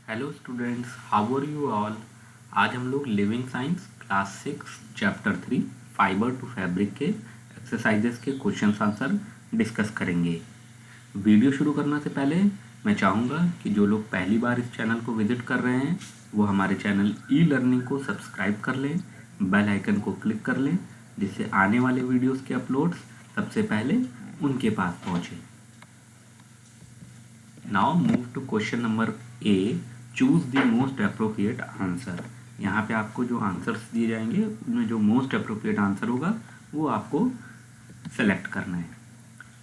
Hello students, how are you all. आज हम लोग living science class 6 chapter 3 fibre to fabric के exercises के क्वेश्चन आंसर डिस्कस करेंगे। वीडियो शुरू करने से पहले मैं चाहूँगा कि जो लोग पहली बार इस चैनल को विजिट कर रहे हैं वो हमारे चैनल ई लर्निंग को सब्सक्राइब कर लें, बेल आइकन को क्लिक कर लें, जिससे आने वाले वीडियोस के अपलोड्स सबसे पहले उनके पास पहुँचे। Now move to question number A, choose the most appropriate answer. यहाँ पे आपको जो आंसर्स दिए जाएंगे उनमें जो मोस्ट अप्रोप्रिएट आंसर होगा वो आपको सेलेक्ट करना है।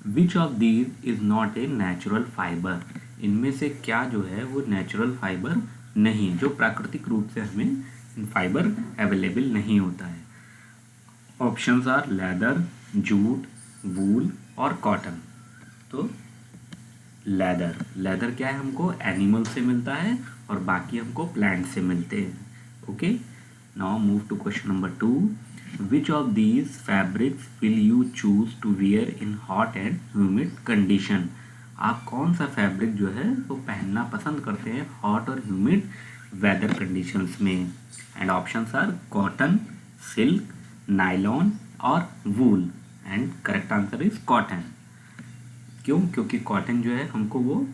विच of these is not a natural fibre. इनमें से क्या जो है वो नेचुरल फाइबर नहीं, जो प्राकृतिक रूप से हमें फाइबर अवेलेबल नहीं होता है। ऑप्शंस आर लेदर, जूट, वूल और कॉटन। तो लेदर क्या है, हमको एनिमल से मिलता है और बाकी हमको प्लांट से मिलते हैं। Okay, now move to question number 2। Which of these fabrics will you choose to wear in hot and humid condition. आप कौन सा फैब्रिक जो है वो पहनना पसंद करते हैं हॉट और ह्यूमिड वेदर कंडीशंस में। And options are cotton, silk, nylon और wool. And correct answer is cotton. क्यों? क्योंकि कॉटन जो है हमको वो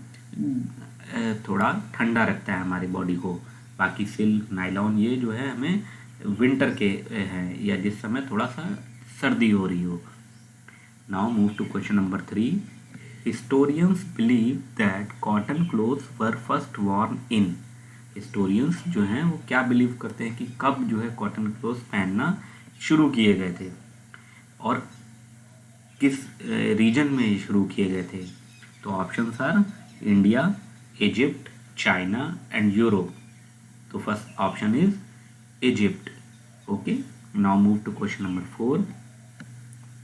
थोड़ा ठंडा रखता है हमारी बॉडी को। बाकी सिल्क, नायलॉन ये जो है हमें विंटर के हैं या जिस समय थोड़ा सा सर्दी हो रही हो। Now move to question number 3। Historians believe that cotton clothes were first worn in. Historians जो हैं वो क्या बिलीव करते हैं कि कब जो है कॉटन क्लोथ्स पहनना शुरू किए गए थे और किस रीजन में शुरू किए गए थे। तो options are India, Egypt, China and Europe. तो first option is Egypt. Okay, now move to question number 4।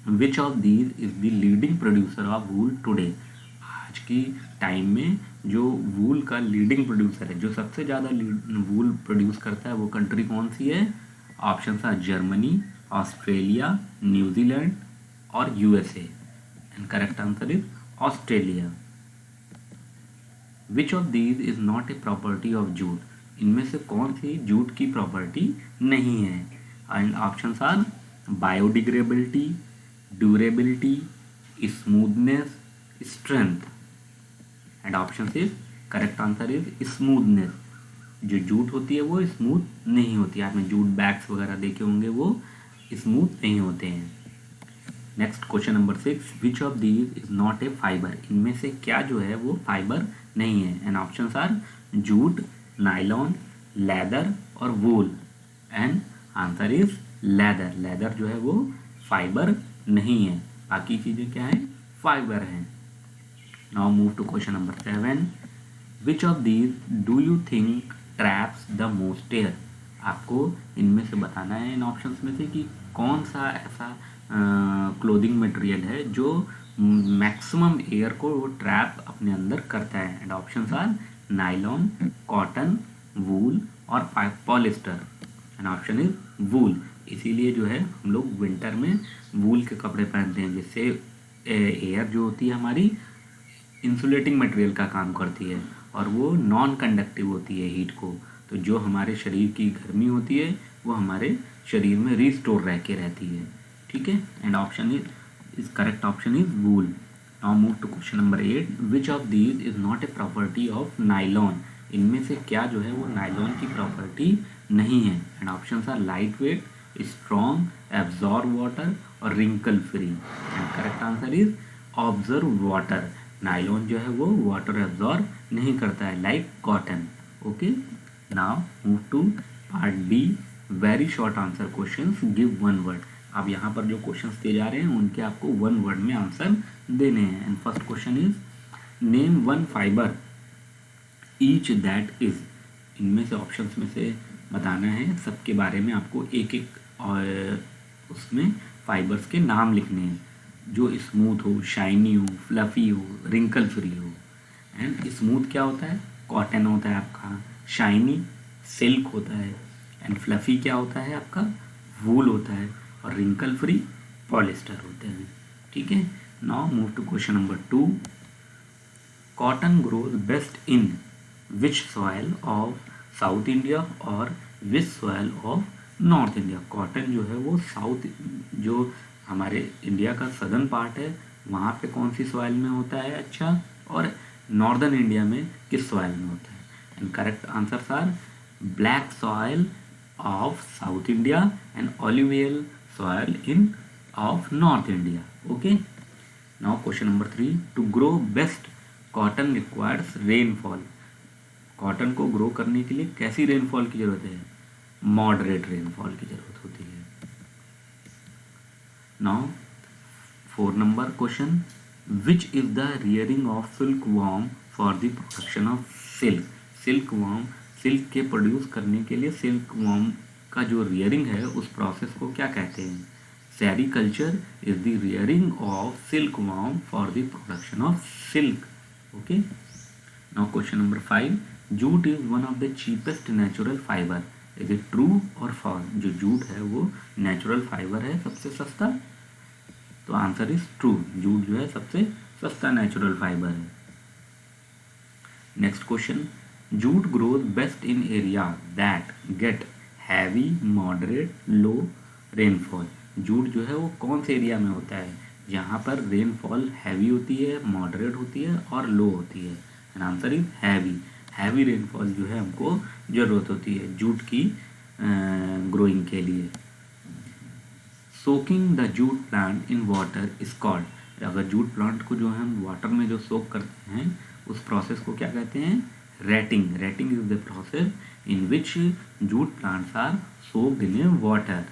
Which of these is the leading producer of wool today. आज की टाइम में जो वूल का लीडिंग प्रोड्यूसर है, जो सबसे ज़्यादा वूल प्रोड्यूस करता है, वो कंट्री कौन सी है। Options are Germany, Australia, New Zealand और USA. And correct answer is Australia. Which of these is not a property of jute. इनमें से कौन सी जूट की प्रॉपर्टी नहीं है। And options are biodegradability, durability, smoothness, strength. And option is correct answer is smoothness. जो jute होती है वो स्मूथ नहीं होती है। आपने जूट बैग्स वगैरह देखे होंगे, वो स्मूथ नहीं होते हैं। Next question number 6। Which of these is not a fibre. इनमें से क्या जो है वो फाइबर नहीं है। And options are jute, nylon, leather और wool. And answer is leather. Leather जो है वो फाइबर नहीं है, बाकी चीज़ें क्या है, फाइबर हैं। Now move to question number 7। Which of these do you think traps the most air. आपको इनमें से बताना है, इन ऑप्शंस में से, कि कौन सा ऐसा क्लोथिंग मटेरियल है जो मैक्सिमम एयर को वो ट्रैप अपने अंदर करता है। And options are nylon, cotton, wool और polyester. And option is wool. इसीलिए जो है हम लोग विंटर में वूल के कपड़े पहनते हैं, जिससे एयर जो होती है हमारी इंसुलेटिंग मटेरियल का काम करती है और वो नॉन कंडक्टिव होती है हीट को। तो जो हमारे शरीर की गर्मी होती है वो हमारे शरीर में रिस्टोर रह के रहती है। ठीक है, and option is correct option is wool. Now move to question number 8। Which of these is not a property of nylon. इनमें से क्या जो है वो नायलॉन की प्रॉपर्टी नहीं है। And options are light weight, strong, absorb water और wrinkle free. And correct answer is observe water. Nylon जो है वो वाटर एब्जॉर्ब नहीं करता है, like cotton. Okay, now move to part B, very short answer questions, give one word. अब यहाँ पर जो क्वेश्चंस दिए जा रहे हैं उनके आपको वन वर्ड में आंसर देने हैं। And first question is name one fibre each that is. इनमें से ऑप्शंस में से बताना है, सबके बारे में आपको एक एक और उसमें फाइबर्स के नाम लिखने हैं, जो स्मूथ हो, शाइनी हो, फ्लफी हो, रिंकल फ्री हो। एंड स्मूथ क्या होता है, कॉटन होता है आपका। शाइनी सिल्क होता है। एंड फ्लफी क्या होता है आपका, वूल होता है। और रिंकल फ्री पॉलिस्टर होते हैं। ठीक है, now move to question number 2। Cotton grows best in. Which soil of south India और which soil of north India. Cotton जो है वो साउथ, जो हमारे इंडिया का सदर्न पार्ट है वहाँ पे कौन सी सॉइल में होता है अच्छा, और नॉर्दर्न इंडिया में किस सॉइल में होता है। And correct answers are black soil of South India and alluvial soil in of North India. Okay. Now question number 3. To grow best cotton requires rainfall. Cotton को ग्रो करने के लिए कैसी रेनफॉल की जरूरत है? मॉडरेट रेनफॉल की जरूरत होती है। Now 4 number question, which is the rearing of silk worm for the production of silk. Silk worm, silk के प्रोड्यूस करने के लिए सिल्क वॉर्म का जो रियरिंग है उस प्रोसेस को क्या कहते हैं? Sericulture is the rearing of silk worm for the production of silk. Okay. Now question number 5, jute is one of the cheapest natural fibre, is it true और false? जो जूट है वो नेचुरल फाइबर है, सबसे सस्ता। तो answer is true, jute जो है सबसे सस्ता नेचुरल फाइबर है। Next question, jute grows best in area that get heavy moderate low rainfall. Jute जो है वो कौन से एरिया में होता है जहाँ पर रेनफॉल हैवी होती है, मॉडरेट होती है और लो होती है? And answer is heavy. Heavy rainfall जो है हमको ज़रूरत होती है जूट की ग्रोइंग के लिए। Soaking the jute plant in water is called. अगर जूट प्लांट को जो है हम वाटर में जो सोक करते हैं उस प्रोसेस को क्या कहते हैं? Retting. Retting is the process in which jute plants are soaked in a water.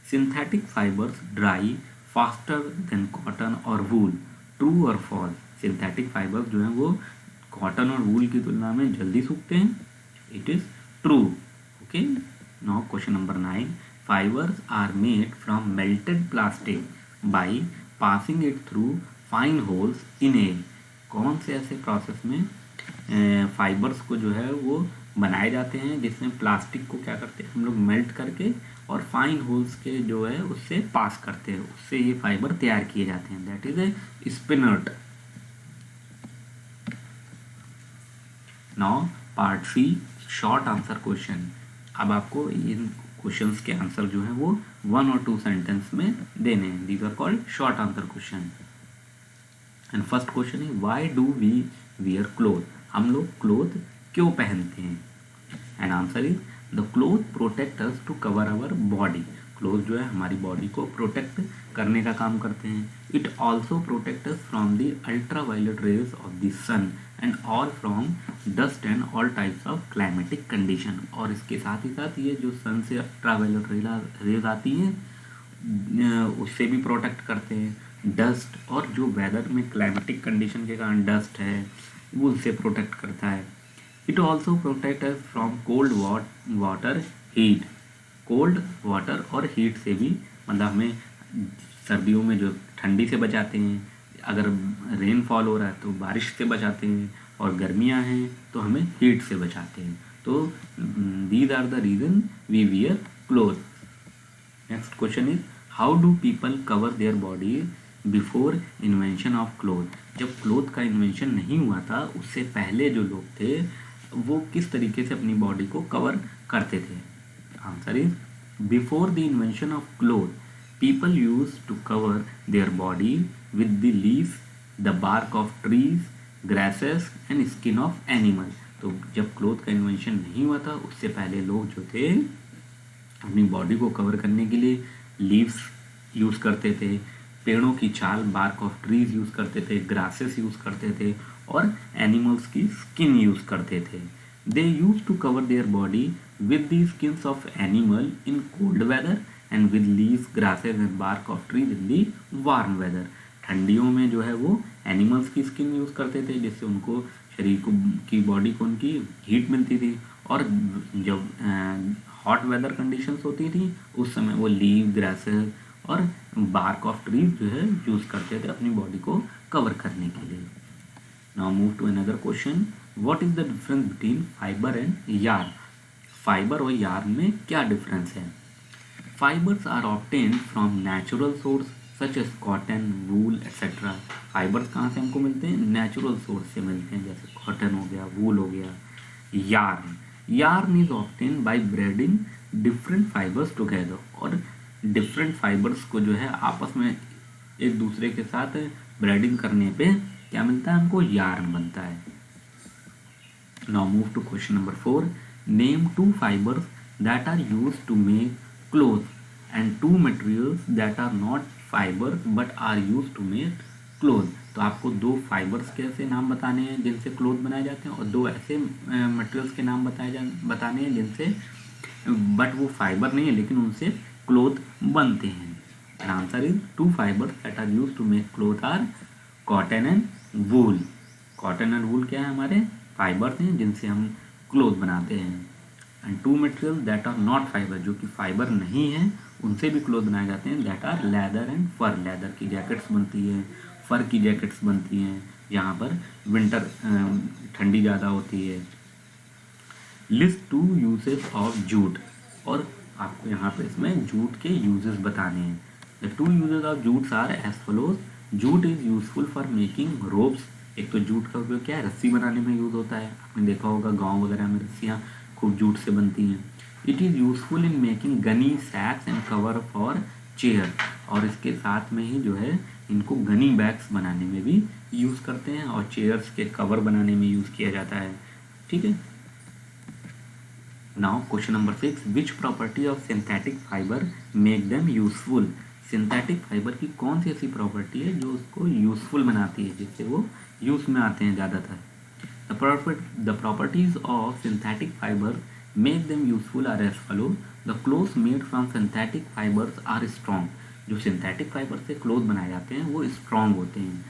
Synthetic fibres dry faster than cotton और वूल, ट्रू और फॉल्स? सिंथेटिक फाइबर्स जो हैं वो कॉटन और वूल की तुलना में जल्दी सूखते हैं, it is true. Okay. Now question number 9, fibres are made from melted plastic by passing it through fine holes in air. कौन से ऐसे प्रोसेस में फाइबर्स को जो है वो बनाए जाते हैं जिसमें प्लास्टिक को क्या करते हैं हम लोग मेल्ट करके और फाइन होल्स के जो है उससे पास करते हैं, उससे ये फाइबर तैयार किए जाते हैं, that is a spinneret. Now part C, short answer question. अब आपको इन क्वेश्चंस के आंसर जो है वो 1 और 2 सेंटेंस में देने हैं। These are called short answer question. And first question है, why do we wear cloth? हम लोग क्लोथ क्यों पहनते हैं? And answer is the cloth protect us to cover our body. Cloth जो है हमारी बॉडी को प्रोटेक्ट करने का काम करते हैं। It also protect us from the ultraviolet rays of the sun and all from dust and all types of climatic condition. और इसके साथ ही साथ ये जो सन से अल्ट्रा वायलेट रेज आती हैं उससे भी प्रोटेक्ट करते हैं। डस्ट और जो वेदर में क्लाइमेटिक कंडीशन के कारण डस्ट है वो उससे प्रोटेक्ट करता है। It also protect us from cold water heat. Cold water और हीट से भी मतलब हमें सर्दियों में जो ठंडी से बचाते हैं, अगर रेनफॉल हो रहा है तो बारिश से बचाते हैं, और गर्मियां हैं तो हमें हीट से बचाते हैं। तो these are the reason we wear cloth. Next question is, how do people cover their body before invention of cloth? जब क्लोथ का इन्वेंशन नहीं हुआ था उससे पहले जो लोग थे वो किस तरीके से अपनी बॉडी को कवर करते थे? Answer is, before the invention of cloth people use to cover their body with the leaves, the bark of trees, grasses and skin of animal. तो जब क्लोथ का इन्वेंशन नहीं हुआ था उससे पहले लोग जो थे अपनी बॉडी को कवर करने के लिए लीव्स यूज़ करते थे, पेड़ों की छाल बार्क ऑफ ट्रीज यूज़ करते थे, ग्रासेस यूज़ करते थे और एनिमल्स की स्किन यूज़ करते थे। They use to cover their body with the skins of animal in cold weather and with leaves, grasses and bark of trees in the warm weather. ठंडियों में जो है वो एनिमल्स की स्किन यूज़ करते थे जिससे उनको शरीर को की बॉडी को उनकी हीट मिलती थी, और जब हॉट वेदर कंडीशंस होती थी उस समय वो लीव, ग्रासेस और बार्क ऑफ ट्रीज जो है यूज़ करते थे अपनी बॉडी को कवर करने के लिए। Now move to another question, what is the difference between fibre and yarn? Fibre और यार्न में क्या डिफरेंस है? Fibres are obtained from natural source such as cotton, wool etcetera. Fibres कहाँ से हमको मिलते हैं? नेचुरल सोर्स से मिलते हैं, जैसे कॉटन हो गया, वूल हो गया। Yarn, yarn is obtain bye braiding different fibres together, और डिफरेंट फाइबर्स को जो है आपस में एक दूसरे के साथ ब्रेडिंग करने पे क्या मिलता है हमको? यार्न बनता है। Now move to question number 4। Name 2 fibers that are used to make clothes and 2 materials that are not fibers but are used to make clothes। तो आपको 2 फाइबर्स के ऐसे नाम बताने हैं जिनसे क्लोथ बनाए जाते हैं, और 2 ऐसे मटेरियल्स के नाम बताने हैं जिनसे बट वो फाइबर नहीं है लेकिन उनसे क्लोथ बनते हैं। Answer is 2 fibers that are used to make cloth are cotton and wool। Cotton and wool क्या है? हमारे फाइबर्स हैं जिनसे हम क्लोथ बनाते हैं। And 2 material that are not fibre, जो कि फाइबर नहीं है उनसे भी क्लोथ बनाए जाते हैं, that are leather and fur. Leather की जैकेट्स बनती है, फर की जैकेट्स बनती हैं, यहाँ पर विंटर ठंडी ज़्यादा होती है। लिस्ट 2 यूजेस ऑफ जूट, और आपको यहाँ पे इसमें जूट के यूजेस बताने हैं। The 2 uses of jutes are as follows. Jute is useful for making ropes. एक तो जूट का उपयोग क्या है? रस्सी बनाने में यूज़ होता है। आपने देखा होगा गांव वगैरह में रस्सियाँ खूब जूट से बनती हैं। It is useful in making gunny sacks and cover for chair, और इसके साथ में ही जो है इनको गनी बैग्स बनाने में भी यूज़ करते हैं, और चेयर्स के कवर बनाने में यूज़ किया जाता है। ठीक है। Now question number 6। Which property of synthetic fibre make them useful. Synthetic fibre की कौन सी ऐसी प्रॉपर्टी है जो उसको यूजफुल बनाती है, जिससे वो यूज में आते हैं ज़्यादातर? The properties of synthetic fibre make them useful are as follow. The cloths made from synthetic fibres are strong. जो सिंथेटिक फाइबर से क्लोथ बनाए जाते हैं वो स्ट्रॉन्ग होते हैं।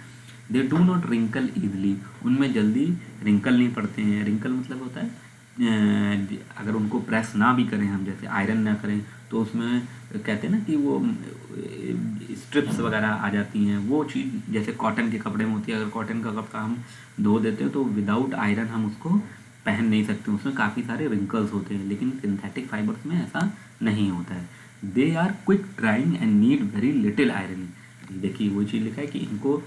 They do not wrinkle easily, उनमें जल्दी रिंकल नहीं पड़ते हैं। रिंकल मतलब होता है अगर उनको प्रेस ना भी करें हम, जैसे आयरन ना करें, तो उसमें कहते हैं ना कि वो स्ट्रिप्स वगैरह आ जाती हैं। वो चीज़ जैसे कॉटन के कपड़े में होती है। अगर कॉटन का कपड़ा हम धो देते हैं तो विदाउट आयरन हम उसको पहन नहीं सकते, उसमें काफ़ी सारे रिंकल्स होते हैं। लेकिन सिंथेटिक फाइबर्स में ऐसा नहीं होता है। They are quick drying and need very little iron. देखिए वो चीज़ लिखा है कि इनको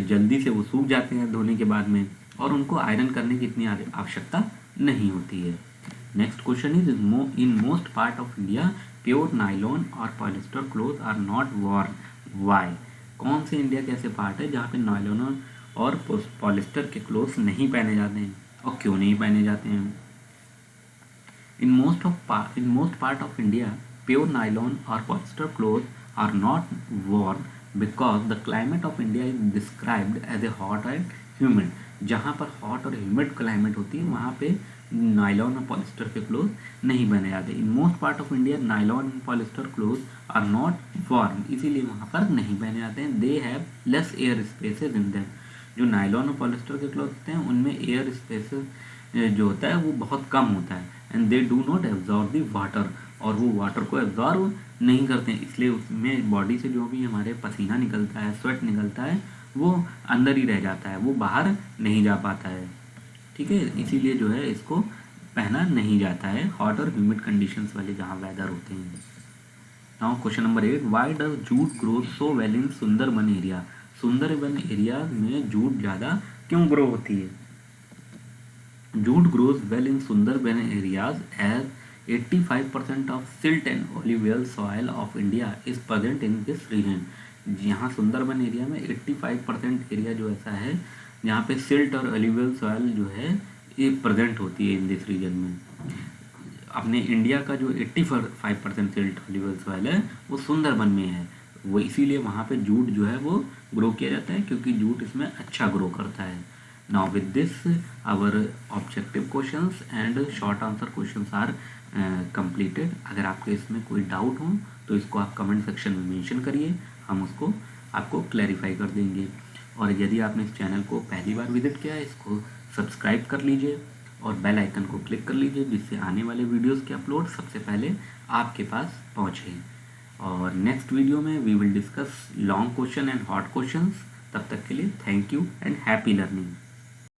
जल्दी से वो सूख जाते हैं धोने के बाद में, और उनको आयरन करने की इतनी आवश्यकता नहीं होती है। Next question is in most part of India pure nylon और polyester cloth are not worn why. कौन से इंडिया के ऐसे पार्ट है जहाँ पे नाइलॉन और पॉलिस्टर के क्लोथ्स नहीं पहने जाते हैं, और क्यों नहीं पहने जाते हैं? In most part of India pure nylon और polyester cloth are not worn because the climate of India is described as a hot and humid. जहाँ पर हॉट और ह्यूमिड क्लाइमेट होती है वहाँ पे नाइलॉन और पॉलिस्टर के क्लोथ नहीं बने जाते। In most part of India nylon and polyester cloth are not warm, इसीलिए वहाँ पर नहीं पहने जाते हैं। They have less air spaces in them. जो नाइलॉन और पॉलिस्टर के क्लोथ होते हैं उनमें एयर स्पेसेस जो होता है वो बहुत कम होता है। And they do not absorb the water, और वो वाटर को एब्जॉर्ब नहीं करते हैं, इसलिए उसमें बॉडी से जो भी हमारे पसीना निकलता है, स्वेट निकलता है, वो अंदर ही रह जाता है, वो बाहर नहीं जा पाता है। ठीक है, इसीलिए जो है इसको पहना नहीं जाता है हॉट और ह्यूमिड कंडीशंस वाले जहाँ वेदर होते हैं। Now question number 8। Why does jute grow so well in Sundarban area. Sundarban area में जूट ज़्यादा क्यों ग्रो होती है? Jute grows well in Sundarban areas as 85% of silt and alluvial soil of India is present in this region। यहाँ Sundarban area में 85% area जो ऐसा है जहाँ पे सिल्ट और एल्यूवियल सॉइल जो है ये प्रेजेंट होती है इन दिस रीजन में। अपने इंडिया का जो 85% सिल्ट एल्यूवियल सॉइल है वो सुंदरबन में है, वो इसीलिए वहाँ पे जूट जो है वो ग्रो किया जाता है, क्योंकि जूट इसमें अच्छा ग्रो करता है। Now with this our objective questions and short answer questions are completed। अगर आपके इसमें कोई डाउट हो तो इसको आप कमेंट सेक्शन में मेंशन करिए, हम उसको आपको क्लैरिफाई कर देंगे। और यदि आपने इस चैनल को पहली बार विजिट किया है इसको सब्सक्राइब कर लीजिए और बेल आइकन को क्लिक कर लीजिए, जिससे आने वाले वीडियोस के अपलोड सबसे पहले आपके पास पहुँचे। और नेक्स्ट वीडियो में we will discuss long question and hot questions. तब तक के लिए thank you and happy learning.